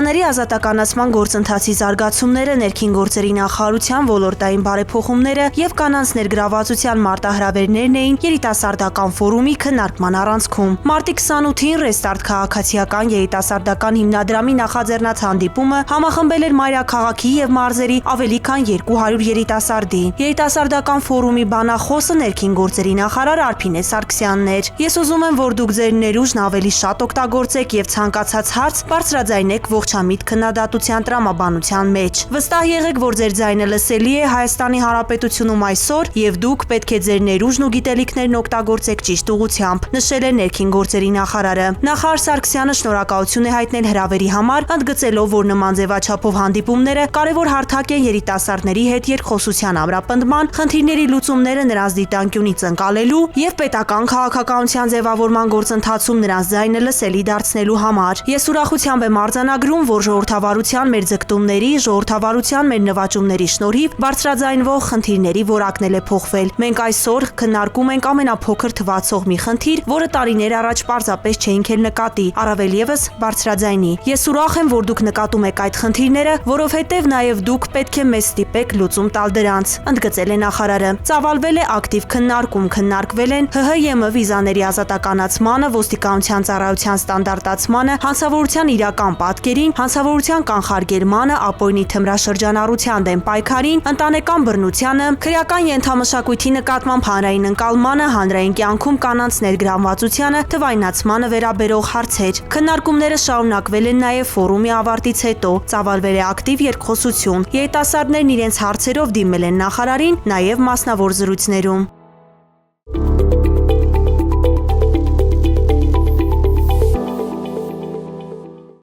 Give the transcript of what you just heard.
Վիզաների ազատականացման գործընթացի զարգացումները, ներքին գործերի նախարարության ոլորտային բարեփոխումները եւ կանանց ներգրավվածության մարտահրավերներն էին երիտասարդական ֆորումի քննարկման առանցքում։ Մարտի 28-ին Ռեստարտ քաղաքացիական երիտասարդական հիմնադրամի նախաձեռնած հանդիպումը համախմբել էր մայրաքաղաքի եւ մարզերի ավելի քան 200 երիտասարդի։ Երիտասարդական ֆորումի բանախոսը ներքին գործերի նախարար Արփինե Սարգսյանն էր։ Ես ուզում եմ, որ դուք ձեր ներուժն ավելի շատ օգտագործեք եւ ցանկացած հարց բարձրաձայնեք ողջամիտ քննադատության տրամաբանության մեջ։ Վստահ եղեք, որ ձեր ձայնը լսելի է Հայաստանի Հանրապետությունում այսօր եւ դուք պետք է ձեր ներուժն ու գիտելիքներն օգտագործեք ճիշտ ուղղությամբ, նշել է ներքին գործերի նախարարը։ Նախարար Սարգսյանը շնորհակալություն է հայտնել հրավերի համար, ընդգծելով, որ նման ձևաչափով հանդիպումները կարևոր հարթակ են երիտասարդների հետ երկխոսության ամրապնդման, խնդիրների լուծումները նրանց դիտանկյունից ընկալելու եւ պետական քաղաքականության ձևավորման գործընթացում նրանց ձայնը լսելի դարձնելու համար։ Ես ուրախությամբ եմ արձանագրում, որ ժողովրդավարության մեր ձգտումների, ժողովրդավարության մեր նվաճումների շնորհիվ բարձրաձայնվող խնդիրների որակն է փոխվել։ Մենք այսօր քննարկում ենք ամենափոքր թվացող մի խնդիր, որը տարիներ առաջ պարզապես չէինք էլ նկատի, առավել եւս բարձրաձայնի։ Ես ուրախ եմ, որ դուք նկատում եք այդ խնդիրները, որովհետեւ նաեւ դուք պետք է մեզ ստիպեք լուծում տալ դրանց, ընդգծել է նախարարը։ Ծավալվել է ակտիվ քննարկում, քննարկվել են ՀՀ-ԵՄ վիզաների ազատականացմանը, ոստիկանության ծառայության ստանդարտացմանը, հանցավորության իրական պատկերին, հանցավորության կանխարգելմանը, ապօրինի թմրաշրջանառության դեմ պայքարին, ընտանեկան բռնությանը, քրեական ենթամշակույթի նկատմամբ հանրային ընկալմանը, հանրային կյանքում կանանց ներգրավվածությանը, թվայնացմանը վերաբերող հարցեր։ Քննարկումները շարունակվել են նաև ֆորումի ավարտից հետո, ծավալվել է ակտիվ երկխոսություն։ Երիտասարդներն իրենց հարցերով դիմել են նախարարին նաև մասնավոր զրույցներում։